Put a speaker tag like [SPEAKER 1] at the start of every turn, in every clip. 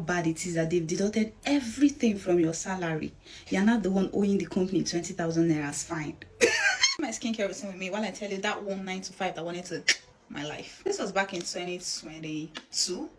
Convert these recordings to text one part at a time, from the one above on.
[SPEAKER 1] bad it is that they've deducted everything from your salary. You're not the one owing the company 20,000 naira as fine. My skincare routine with me while I tell you that 9 to 5 that wanted to my life. This was back in 2022.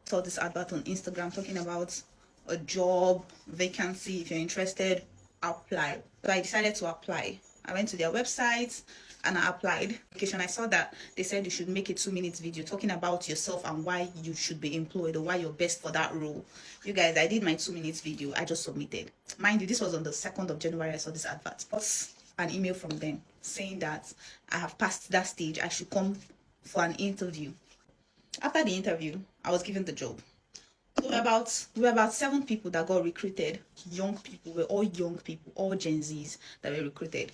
[SPEAKER 1] Saw this advert on Instagram talking about a job vacancy. If you're interested, apply. So I decided to apply. I went to their website and I applied. I saw that they said you should make a 2-minute video talking about yourself and why you should be employed or why you're best for that role. You guys, I did my 2-minute video. I just submitted. Mind you, this was on the 2nd of January. I saw this advert. Got an email from them saying that I have passed that stage. I should come for an interview. After the interview, I was given the job. So we were about 7 people that got recruited. Young people. We're all young people, all Gen Zs that were recruited.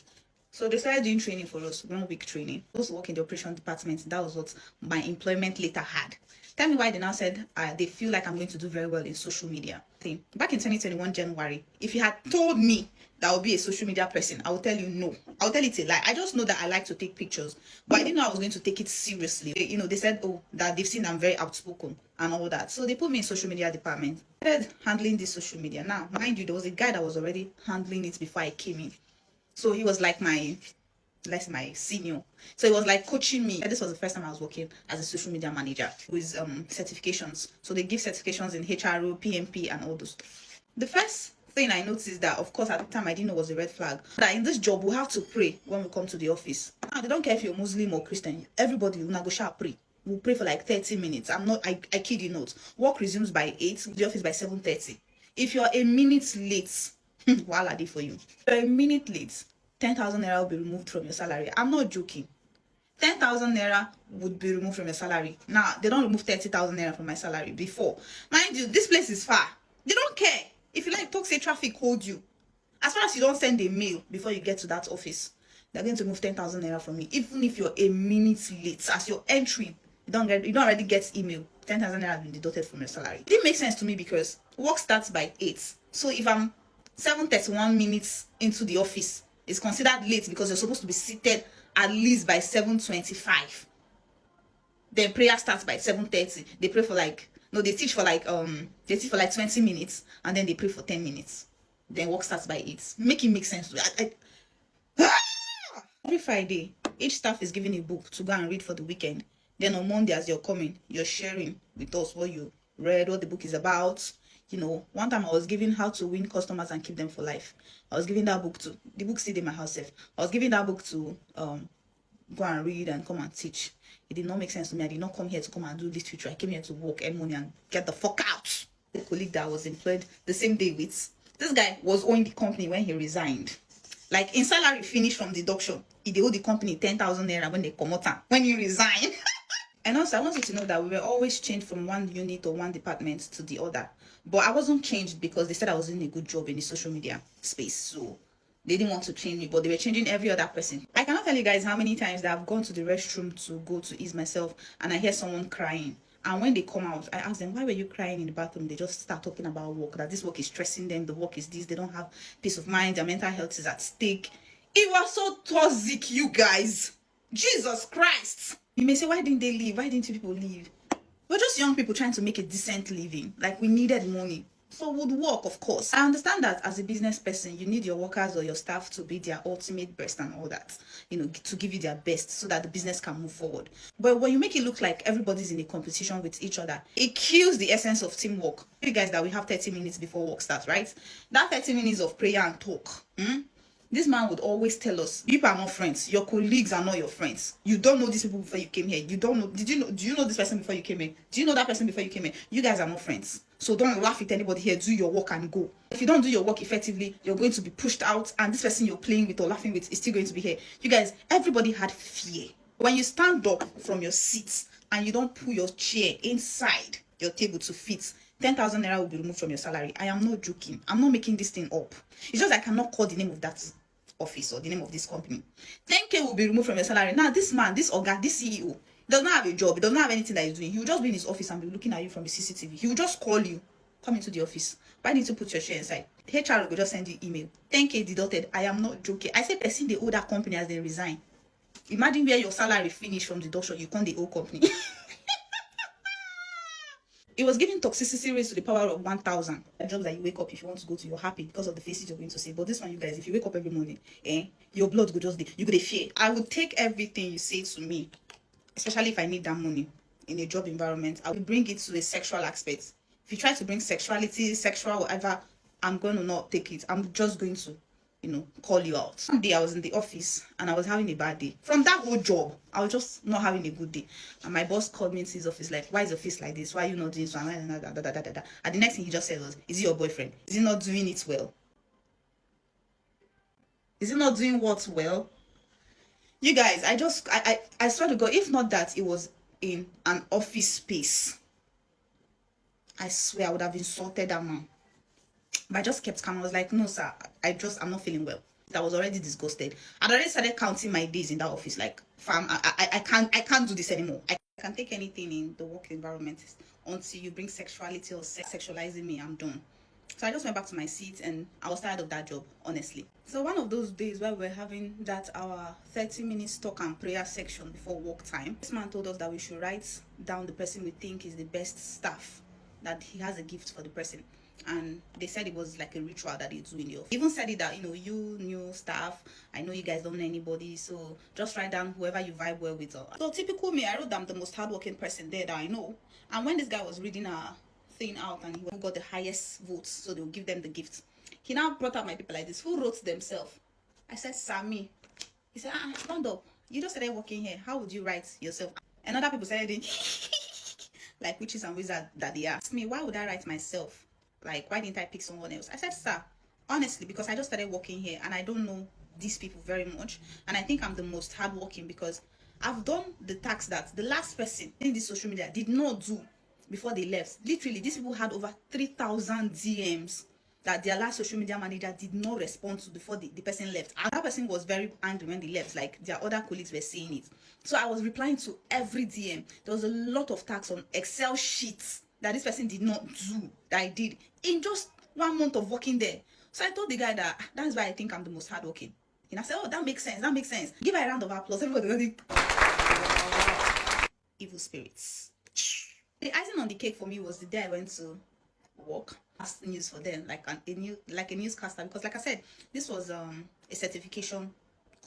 [SPEAKER 1] So they started doing training for us, 1-week training. Those who work in the operation department, that was what my employment letter had. Tell me why they now said they feel like I'm going to do very well in social media. Back in 2021 January, if you had told me that I would be a social media person, I would tell you no. I would tell it a lie. I just know that I like to take pictures, but I didn't know I was going to take it seriously. They said, oh, that they've seen I'm very outspoken and all that. So they put me in social media department. I started handling this social media. Now, mind you, there was a guy that was already handling it before I came in. So he was like my senior. So he was like coaching me. This was the first time I was working as a social media manager with certifications. So they give certifications in HRO, PMP, and all those stuff. The first thing I noticed that, of course, at the time I didn't know was a red flag, that in this job we have to pray when we come to the office. Now, they don't care if you're Muslim or Christian. Everybody will go shall pray. We'll pray for like 30 minutes. I kid you not. Work resumes by 8, the office by 7:30. If you're a minute late, while I did for you. If you're a minute late, 10,000 naira will be removed from your salary. I'm not joking. 10,000 naira would be removed from your salary. Now, they don't remove 30,000 naira from my salary before. Mind you, this place is far. They don't care. If you like tøxic traffic hold you. As far as you don't send a mail before you get to that office, they're going to remove 10,000 naira from me. Even if you're a minute late, as you're entering, you don't already get email. 10,000 naira has been deducted from your salary. It didn't make sense to me because work starts by 8. So if I'm 7:31 minutes into the office, is considered late because you're supposed to be seated at least by 7:25. Then prayer starts by 7:30. They pray for they teach for 20 minutes and then they pray for 10 minutes. Then work starts by 8. Make it make sense. Every Friday, each staff is given a book to go and read for the weekend. Then on Monday, as you're coming, you're sharing with us what you read, what the book is about. One time I was given how to win customers and keep them for life. I was giving that book to, the book stayed in my house. I was giving that book to go and read and come and teach. It did not make sense to me. I did not come here to come and do literature. I came here to work, earn money, and get the fuck out. The colleague that I was employed the same day with, this guy was owing the company when he resigned. Like in salary finished from deduction, he owed the company 10,000 naira when they come out when he resigned. And also, I want you to know that we were always changed from one unit or one department to the other. But I wasn't changed because they said I was doing a good job in the social media space. So they didn't want to change me, but they were changing every other person. I cannot tell you guys how many times that I've gone to the restroom to go to ease myself and I hear someone crying. And when they come out, I ask them, why were you crying in the bathroom? They just start talking about work, that this work is stressing them, the work is this, they don't have peace of mind, their mental health is at stake. It was so tøxic, you guys. Jesus Christ. You may say, why didn't they leave? Why didn't you people leave? We're just young people trying to make a decent living. Like, we needed money. So would work, of course. I understand that as a business person, you need your workers or your staff to be their ultimate best and all that, to give you their best so that the business can move forward. But when you make it look like everybody's in a competition with each other, it kills the essence of teamwork. You guys, that we have 30 minutes before work starts, right? That 30 minutes of prayer and talk. This man would always tell us, people are not friends. Your colleagues are not your friends. You don't know these people before you came here. You don't know. Do you know this person before you came here? Do you know that person before you came here? You guys are not friends. So don't laugh at anybody here. Do your work and go. If you don't do your work effectively, you're going to be pushed out, and this person you're playing with or laughing with is still going to be here. You guys, everybody had fear. When you stand up from your seat and you don't pull your chair inside your table to fit, 10,000 naira will be removed from your salary. I am not joking. I'm not making this thing up. It's just I cannot call the name of that office or the name of this company. 10K will be removed from your salary. Now, this man, this organ, this CEO, does not have a job. He does not have anything that he's doing. He will just be in his office and be looking at you from the CCTV. He will just call you, come into the office. Why need to put your share inside? HR will just send you email. 10K deducted. I am not joking. I say person the owe that company as they resign. Imagine where your salary finished from deduction. You come the old company. It was giving toxicity raised to the power of 1,000. Jobs that you wake up if you want to go to, you're happy because of the faces you're going to see. But this one, you guys, if you wake up every morning, your blood could just you could fear. I would take everything you say to me, especially if I need that money in a job environment. I will bring it to a sexual aspect. If you try to bring sexuality, sexual, whatever, I'm going to not take it. I'm just going to, call you out. One day I was in the office and I was having a bad day. From that whole job, I was just not having a good day. And my boss called me into his office like, why is your face like this? Why are you not doing so? And the next thing he just said was, is he your boyfriend? Is he not doing it well? Is he not doing what well? You guys, I swear to God, if not that it was in an office space, I swear I would have insulted that man. But I just kept calm. I was like, no, sir, I'm not feeling well. I was already disgusted. I'd already started counting my days in that office. Like, fam, I can't do this anymore. I can't take anything in the work environment until you bring sexuality or sexualizing me. I'm done. So I just went back to my seat and I was tired of that job, honestly. So one of those days where we're having that our 30-minute talk and prayer section before work time, this man told us that we should write down the person we think is the best staff, that he has a gift for the person. And they said it was like a ritual that they do in the office. Even said it that, you new staff, I know you guys don't know anybody, so just write down whoever you vibe well with. So typical me, I wrote down the most hardworking person there that I know. And when this guy was reading a thing out and he got the highest votes, so they'll give them the gift, he now brought out my people like this, who wrote themselves. I said, Sammy. He said, stand up, you just started working here, how would you write yourself? And other people said like witches and wizards that they asked me, why would I write myself? Like, why didn't I pick someone else? I said, sir, honestly, because I just started working here and I don't know these people very much. And I think I'm the most hardworking because I've done the tasks that the last person in this social media did not do before they left. Literally, these people had over 3,000 DMs that their last social media manager did not respond to before the person left. And that person was very angry when they left, like their other colleagues were saying it. So I was replying to every DM. There was a lot of tasks on Excel sheets that this person did not do that I did in just 1 month of working there. So I told the guy that's why I think I'm the most hardworking. And I said, oh, that makes sense. Give her a round of applause. Everybody. Evil spirits. The icing on the cake for me was the day I went to work, asked news for them, like a newscaster, because like I said, this was a certification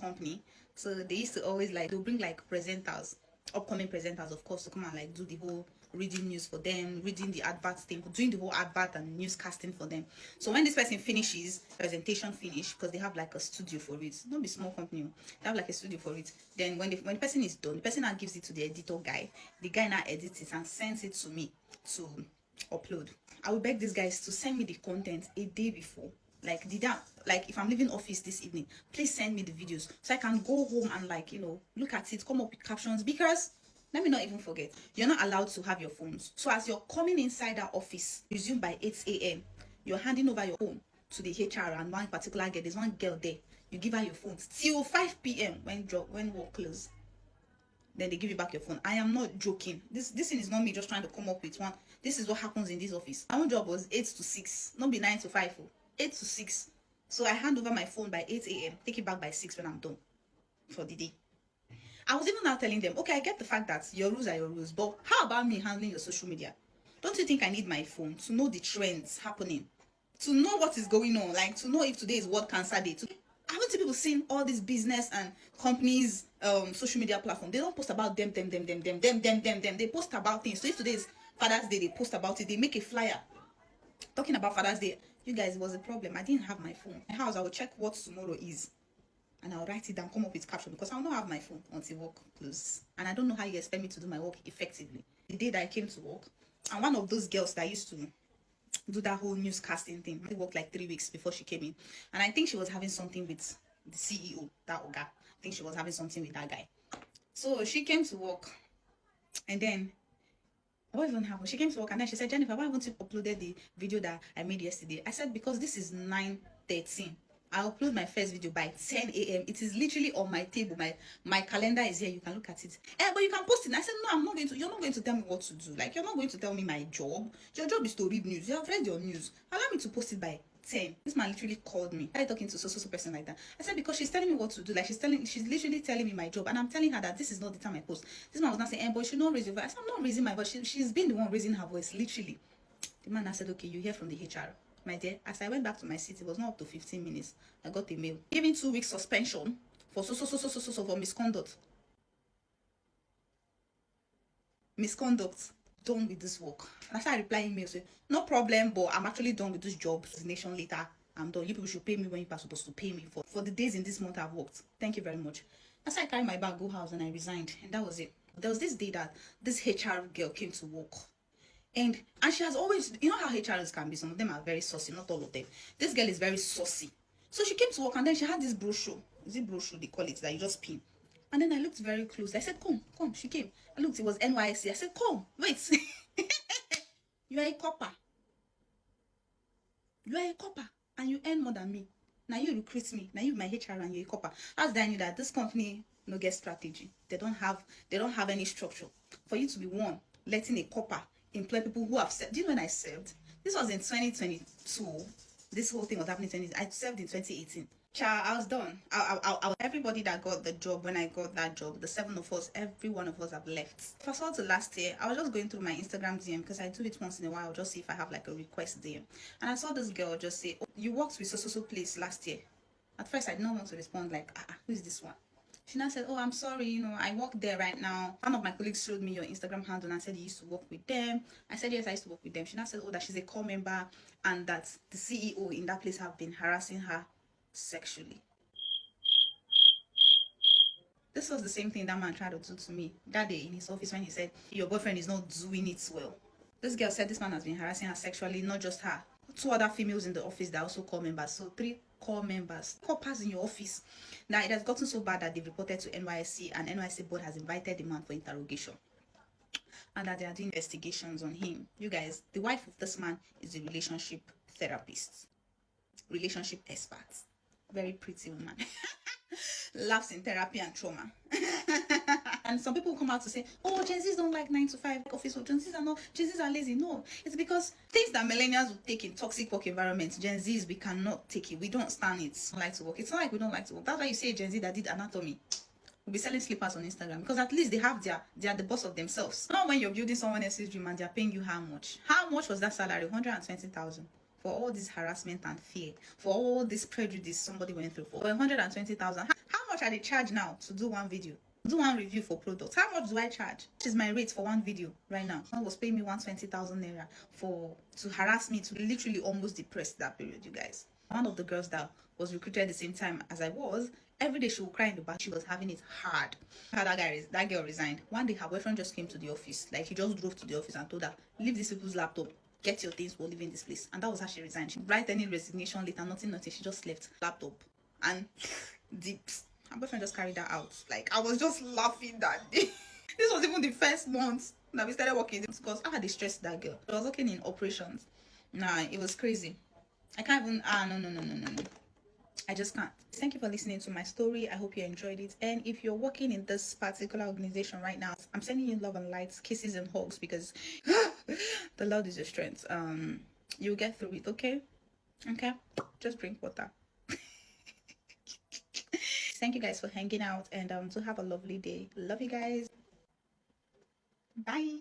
[SPEAKER 1] company. So they used to always they'll bring like presenters, upcoming presenters, of course, to come and do the whole reading news for them, reading the advert thing, doing the whole advert and newscasting for them. So when this person finishes, presentation finish, because they have like a studio for it, not be small company, they have like a studio for it. Then when the person is done, the person now gives it to the editor guy. The guy now edits it and sends it to me to upload. I will beg these guys to send me the content a day before. Like if I'm leaving office this evening, please send me the videos so I can go home and look at it, come up with captions, because let me not even forget, you're not allowed to have your phones. So as you're coming inside that office, resume by 8 a.m., you're handing over your phone to the HR and one particular girl. There's one girl there. You give her your phone till 5 p.m. when work closes. Then they give you back your phone. I am not joking. This thing is not me just trying to come up with one. This is what happens in this office. My own job was 8 to 6, not be 9 to 5. 8 to 6. So I hand over my phone by 8 a.m., take it back by 6 when I'm done for the day. I was even now telling them, okay, I get the fact that your rules are your rules, but how about me handling your social media? Don't you think I need my phone to know the trends happening? To know what is going on, like to know if today is World Cancer Day. Haven't people seen all these business and companies social media platform? They don't post about them. They post about things. So if today is Father's Day, they post about it. They make a flyer talking about Father's Day. You guys, it was a problem. I didn't have my phone. In my house, I will check what tomorrow is. And I'll write it down, come up with caption, because I'll not have my phone until work closes. And I don't know how you expect me to do my work effectively. The day that I came to work, and one of those girls that used to do that whole newscasting thing, I worked like 3 weeks before she came in. And I think she was having something with the CEO, that Oga. I think she was having something with that guy. So she came to work, and then what even happened? She came to work and then she said, Jennifer, why haven't you uploaded the video that I made yesterday? I said, because this is 9:13. I upload my first video by 10 a.m. It is literally on my table. My calendar is here. You can look at it. But you can post it. And I said, no, I'm not going to. You're not going to tell me what to do. Like, you're not going to tell me my job. Your job is to read news. You have read your news. Allow me to post it by 10. This man literally called me. I talking to so person like that. I said, because she's telling me what to do. Like she's literally telling me my job. And I'm telling her that this is not the time I post. This man was not saying, boy, you should not raise your voice. I said, I'm not raising my voice. She's been the one raising her voice, literally. The man now said, okay, you hear from the HR. My dear, as I went back to my seat, it was not up to 15 minutes. I got a mail giving 2 weeks suspension for for misconduct. Misconduct. Done with this work. And I started replying emails saying, no problem, but I'm actually done with this job. Nation later, I'm done. You people should pay me when you are supposed to pay me for the days in this month I've worked. Thank you very much. That's why I carried my bag, go house, and I resigned. And that was it. There was this day that this HR girl came to work. And she has always, you know how HRs can be, some of them are very saucy, not all of them. This girl is very saucy. So she came to work and then she had this brochure. Is it brochure they call it, that you just pin? And then I looked very close. I said, come. She came. I looked, it was NYC. I said, come, wait. You are a copper. You are a copper and you earn more than me. Now you recruit me. Now you my HR and you're a copper. As I knew that this company no get strategy. They don't have any structure. For you to be one, letting a copper employ people who have served. Do you know when I served? This was in 2022. This whole thing was happening I served in 2018. Child, I was done. Everybody that got the job when I got that job, the 7 of us, every one of us have left. Fast forward to last year, I was just going through my Instagram DM because I do it once in a while, just see if I have like a request DM. And I saw this girl just say, oh, you worked with so place last year. At first, I did not want to respond like, who is this one? She now said, oh, I'm sorry, I work there right now. One of my colleagues showed me your Instagram handle and I said you used to work with them. I said, yes, I used to work with them. She now said, oh, that she's a core member and that the CEO in that place have been harassing her sexually. This was the same thing that man tried to do to me that day in his office when he said, your boyfriend is not doing it well. This girl said this man has been harassing her sexually, not just her. 2 other females in the office that also core members. So 3 core members. Coppers in your office. Now it has gotten so bad that they've reported to NYSC and NYSC board has invited the man for interrogation. And that they are doing investigations on him. You guys, the wife of this man is a relationship therapist. Relationship expert. Very pretty woman. Laughs in therapy and trauma. And some people come out to say, oh, Gen Zs don't like 9 to 5 office work. Gen Zs are lazy. No, it's because things that millennials will take in toxic work environments, Gen Zs, we cannot take it. We don't stand it. We like to work. It's not like we don't like to work. That's why you say Gen Z that did anatomy will be selling slippers on Instagram, because at least they are the boss of themselves. Not when you're building someone else's dream and they're paying you how much. How much was that salary? 120,000. For all this harassment and fear, for all this prejudice somebody went through, for 120,000. How much are they charge now to do one video? Do one review for products? How much do I charge? Which is my rate for one video right now? Someone was paying me 120,000 naira to harass me, to literally almost depress that period, you guys. One of the girls that was recruited at the same time as I was, every day she would cry in the bath. She was having it hard. How that girl resigned. One day her boyfriend just came to the office. Like he just drove to the office and told her, leave these people's laptop. Get your things, we're leaving this place. And that was how she resigned. She didn't write any resignation letter, nothing. She just left. Laptop. And her boyfriend just carried her out. Like, I was just laughing that day. This was even the first month that we started working, because I had stressed that girl. I was working in operations. Nah, it was crazy. I can't even, no. I just can't. Thank you for listening to my story. I hope you enjoyed it. And if you're working in this particular organization right now, I'm sending you love and light, kisses and hugs, because the Lord is your strength. You'll get through it, okay? Okay? Just drink water. Thank you guys for hanging out, and to have a lovely day. Love you guys. Bye.